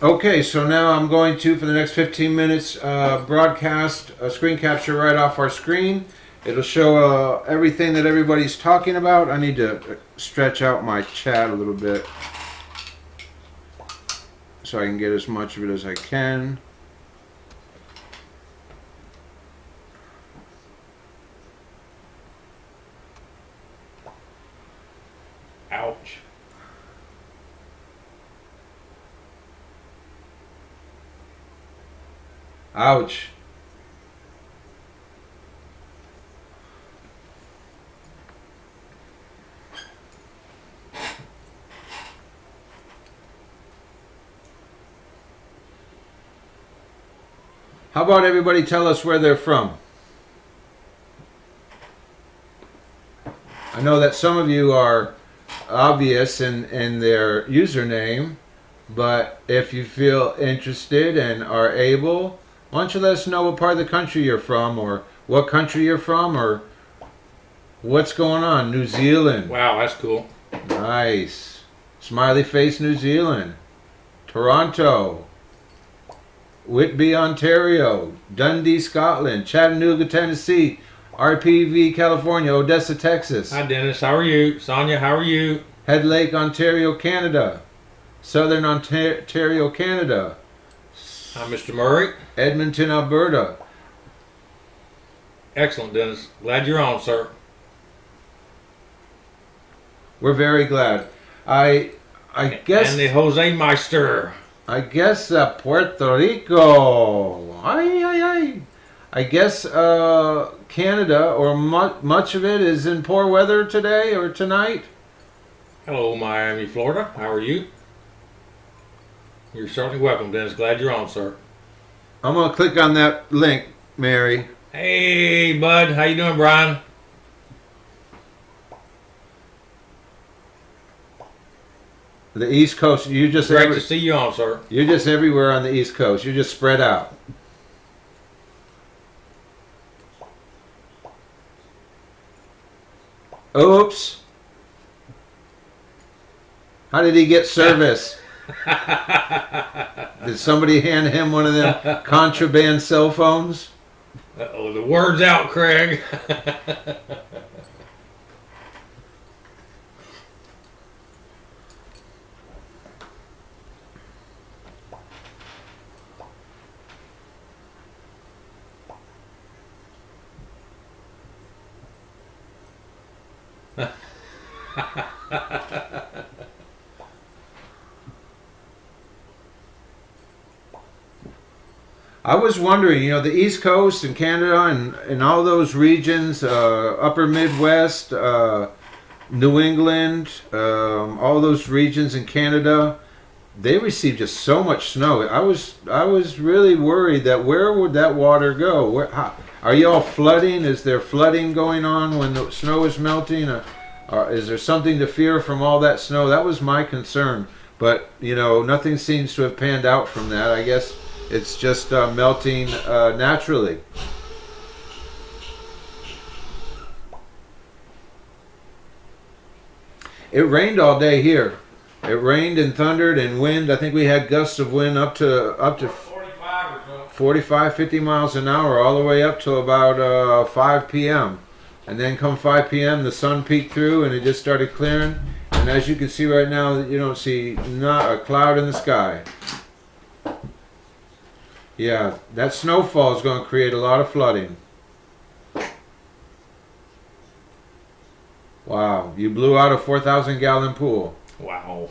Okay, so now I'm going to, for the next 15 minutes, broadcast a screen capture right off our screen. It'll show everything that everybody's talking about. I need to stretch out my chat a little bit so I can get as much of it as I can. Ouch. Ouch. How about everybody tell us where they're from? I know that some of you are obvious in their username, but if you feel interested and are able, why don't you let us know what part of the country you're from, or what country you're from, or what's going on. New Zealand. Wow, that's cool. Nice. Smiley face, New Zealand. Toronto. Whitby, Ontario. Dundee, Scotland. Chattanooga, Tennessee. RPV, California. Odessa, Texas. Hi, Dennis. How are you? Sonia, how are you? Head Lake, Ontario, Canada. Southern Ontario, Canada. Hi, Mr. Murray. Edmonton, Alberta. Excellent, Dennis. Glad you're on, sir. We're very glad. I guess. And the Jose Meister. I guess Puerto Rico. Ay, ay, ay. I guess Canada, or much of it, is in poor weather today or tonight. Hello, Miami, Florida. How are you? You're certainly welcome, Dennis. Glad you're on, sir. I'm going to click on that link, Mary. Hey, bud. How you doing, Brian? The East Coast, you just Great to see you on, sir. You're just everywhere on the East Coast. You're just spread out. Oops. How did he get service? Did somebody hand him one of them contraband cell phones? Uh-oh, the word's out, Craig. I was wondering, you know, the East Coast and Canada and all those regions, upper Midwest, New England, all those regions in Canada, they receive just so much snow. I was really worried that where would that water go? Are you all flooding? Is there flooding going on when the snow is melting? Or is there something to fear from all that snow? That was my concern. But, you know, nothing seems to have panned out from that. I guess it's just melting naturally. It rained all day here. It rained and thundered and wind. I think we had gusts of wind up to 45 or so. 45, 50 miles an hour all the way up to about 5 p.m. And then come 5 p.m. the sun peeked through and it just started clearing. And as you can see right now, you don't see not a cloud in the sky. Yeah, that snowfall is going to create a lot of flooding. Wow, you blew out a 4,000 gallon pool. Wow.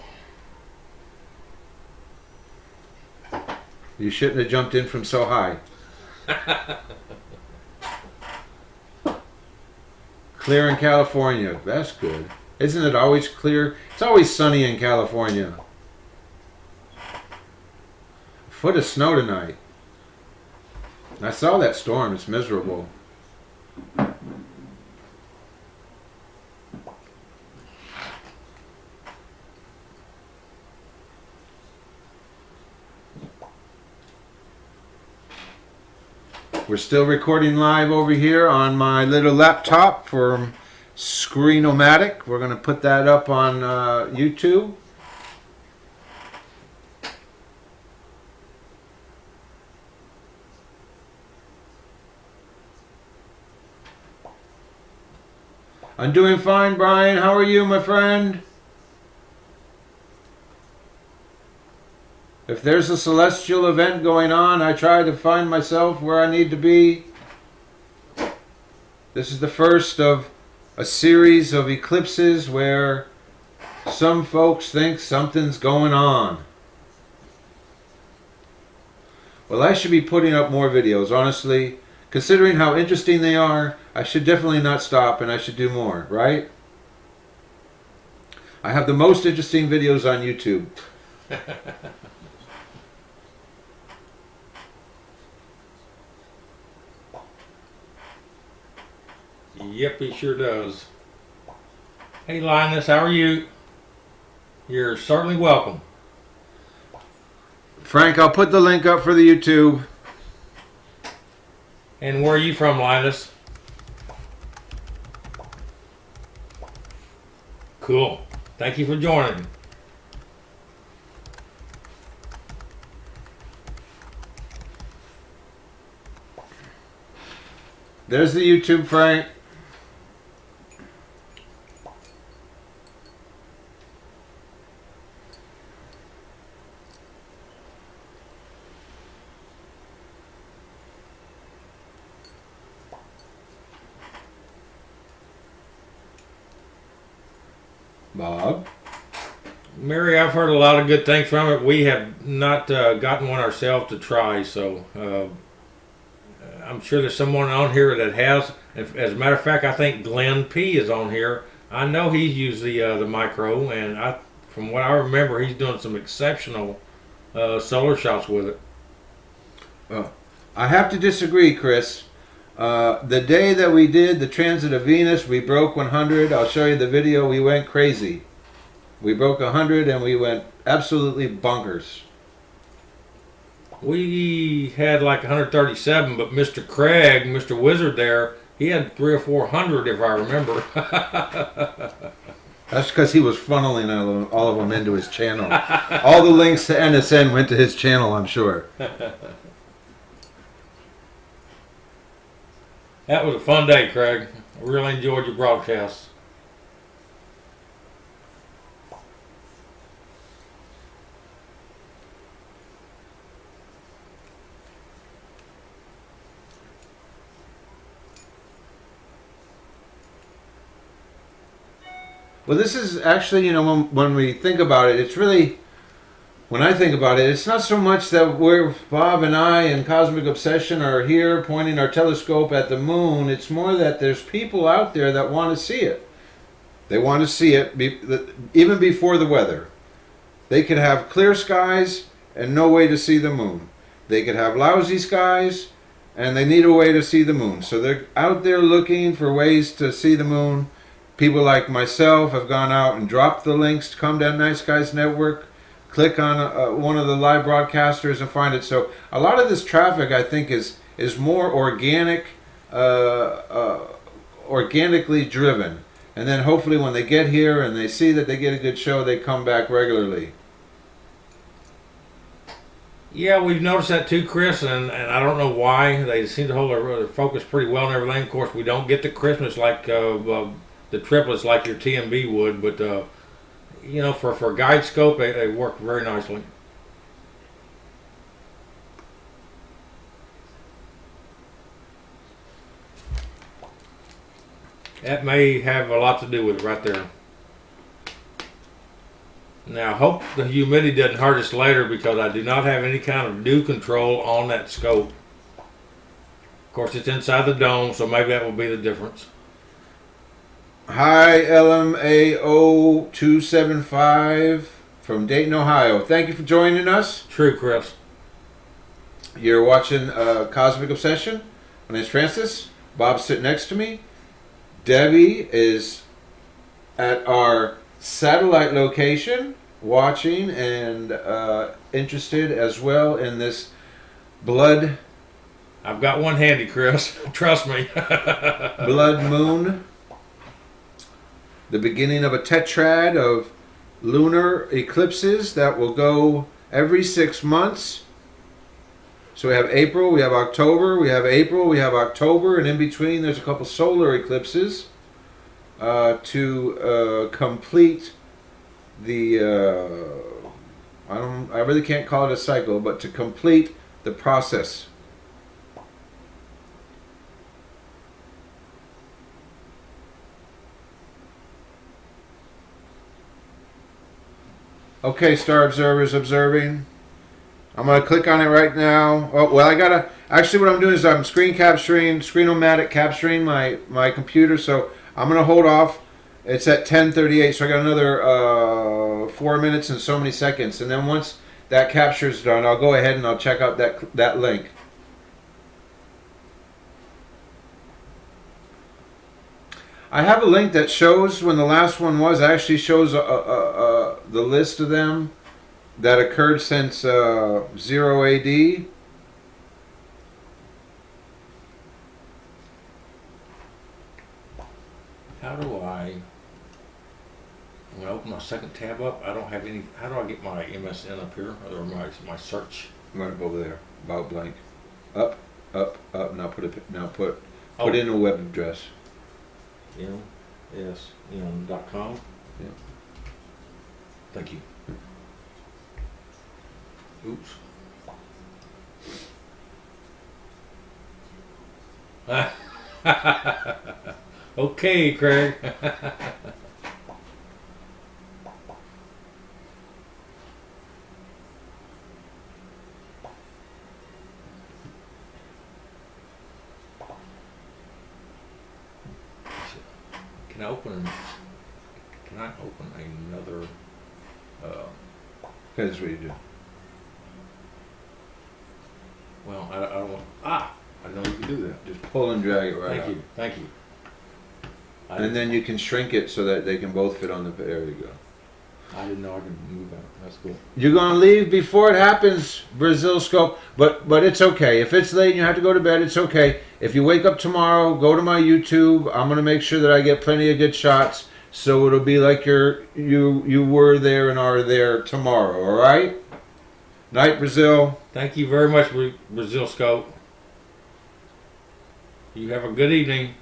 You shouldn't have jumped in from so high. Clear in California. That's good. Isn't it always clear? It's always sunny in California. A foot of snow tonight. I saw that storm. It's miserable. We're still recording live over here on my little laptop for Screenomatic. We're going to put that up on YouTube. I'm doing fine, Brian. How are you, my friend? If there's a celestial event going on, I try to find myself where I need to be. This is the first of a series of eclipses where some folks think something's going on. Well, I should be putting up more videos, honestly. Considering how interesting they are, I should definitely not stop and I should do more, right? I have the most interesting videos on YouTube. Yep, he sure does. Hey Linus, how are you? You're certainly welcome. Frank, I'll put the link up for the YouTube. And where are you from, Linus? Cool. Thank you for joining. There's the YouTube, Frank. Bob? Mary, I've heard a lot of good things from it. We have not gotten one ourselves to try, so I'm sure there's someone on here that has. As a matter of fact, I think Glenn P is on here. I know he's used the micro, and from what I remember, he's doing some exceptional solar shots with it. I have to disagree, Chris. The day that we did the transit of Venus, we broke 100. I'll show you the video. We went crazy. We broke 100 and we went absolutely bonkers. We had like 137, but Mr. Craig, Mr. Wizard there, he had 300 or 400 if I remember. That's because he was funneling all of them into his channel. All the links to NSN went to his channel, I'm sure. That was a fun day, Craig. I really enjoyed your broadcast. Well, this is actually, when we think about it, it's really, when I think about it, it's not so much that Bob and I and Cosmic Obsession are here pointing our telescope at the moon. It's more that there's people out there that want to see it. They want to see it even before the weather. They could have clear skies and no way to see the moon. They could have lousy skies and they need a way to see the moon. So they're out there looking for ways to see the moon. People like myself have gone out and dropped the links to come to Night Skies Network. Click on one of the live broadcasters and find it. So a lot of this traffic, I think, is more organically driven. And then hopefully when they get here and they see that they get a good show, they come back regularly. Yeah, we've noticed that too, Chris, and I don't know why. They seem to hold their focus pretty well and everything. Of course, we don't get to Christmas like the triplets like your TMB would, but for guide scope, they work very nicely. That may have a lot to do with it right there. Now, I hope the humidity doesn't hurt us later because I do not have any kind of dew control on that scope. Of course, it's inside the dome, so maybe that will be the difference. Hi, LMAO275 from Dayton, Ohio. Thank you for joining us. True, Chris. You're watching Cosmic Obsession. My name's Francis. Bob's sitting next to me. Debbie is at our satellite location watching and interested as well in this blood. I've got one handy, Chris. Trust me. Blood moon. The beginning of a tetrad of lunar eclipses that will go every 6 months. So we have April, we have October, we have April, we have October, and in between there's a couple solar eclipses. to complete the I really can't call it a cycle, but to complete the process. Okay, Star Observers observing. I'm gonna click on it right now. Oh well, I gotta. Actually, what I'm doing is I'm screen-o-matic capturing my computer. So I'm gonna hold off. It's at 10:38, so I got another 4 minutes and so many seconds. And then once that capture is done, I'll go ahead and I'll check out that link. I have a link that shows when the last one was. It actually shows the list of them that occurred since 0 AD. How do I'm gonna open my second tab up. I don't have any. How do I get my MSN up here or my search? Right up over there, about blank. Up, up, up. Now put Oh. in a web address. MSN.com. Yeah. Thank you. Oops. Okay, Craig. Can I open another? Okay, that's what you do. Well, I don't want. I didn't know you could do that. Just pull and drag it right out. Thank you. And then you can shrink it so that they can both fit on the. There you go. I didn't know I could move that. That's cool. You're gonna leave before it happens, Brazil Scope. But it's okay. If it's late and you have to go to bed, it's okay. If you wake up tomorrow, go to my YouTube. I'm gonna make sure that I get plenty of good shots, so it'll be like you were there and are there tomorrow. All right. Night, Brazil. Thank you very much, Brazil Scope. You have a good evening.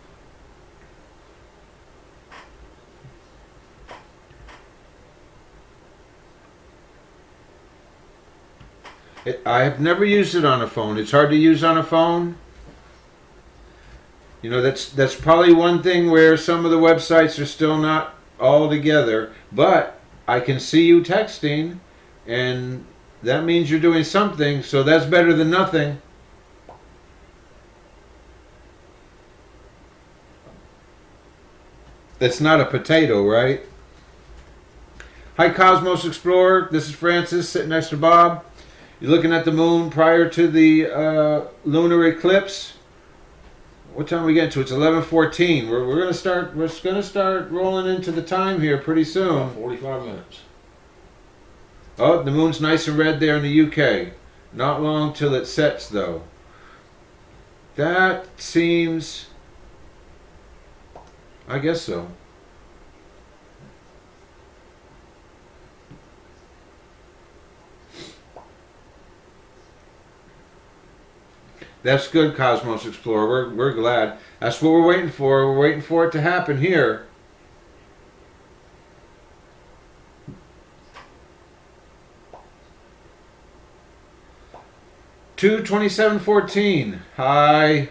I have never used it on a phone. It's hard to use on a phone. You know, that's probably one thing where some of the websites are still not all together. But I can see you texting, and that means you're doing something, so that's better than nothing. That's not a potato, right? Hi, Cosmos Explorer. This is Francis sitting next to Bob. You're looking at the moon prior to the lunar eclipse. What time are we getting to? It's 11:14. We're gonna start. We're gonna start rolling into the time here pretty soon. About 45 minutes. Oh, the moon's nice and red there in the UK. Not long till it sets, though. That seems. I guess so. That's good, Cosmos Explorer. We're glad. That's what we're waiting for. We're waiting for it to happen here. $227.14. Hi.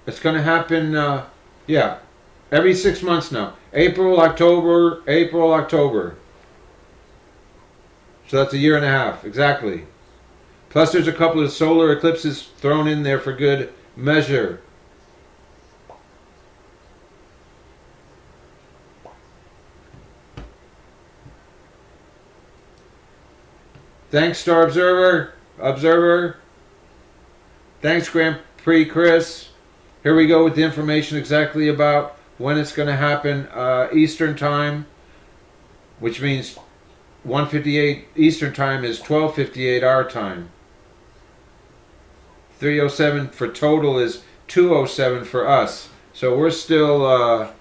It's going to happen, yeah, every 6 months now. April, October, April, October. So that's a year and a half, exactly. Plus there's a couple of solar eclipses thrown in there for good measure. Thanks, Star Observer. Thanks, Grand Prix Chris. Here we go with the information exactly about when it's going to happen. Eastern time, which means 1:58 Eastern time is 12:58 our time. 3:07 for total is 2:07 for us. So we're still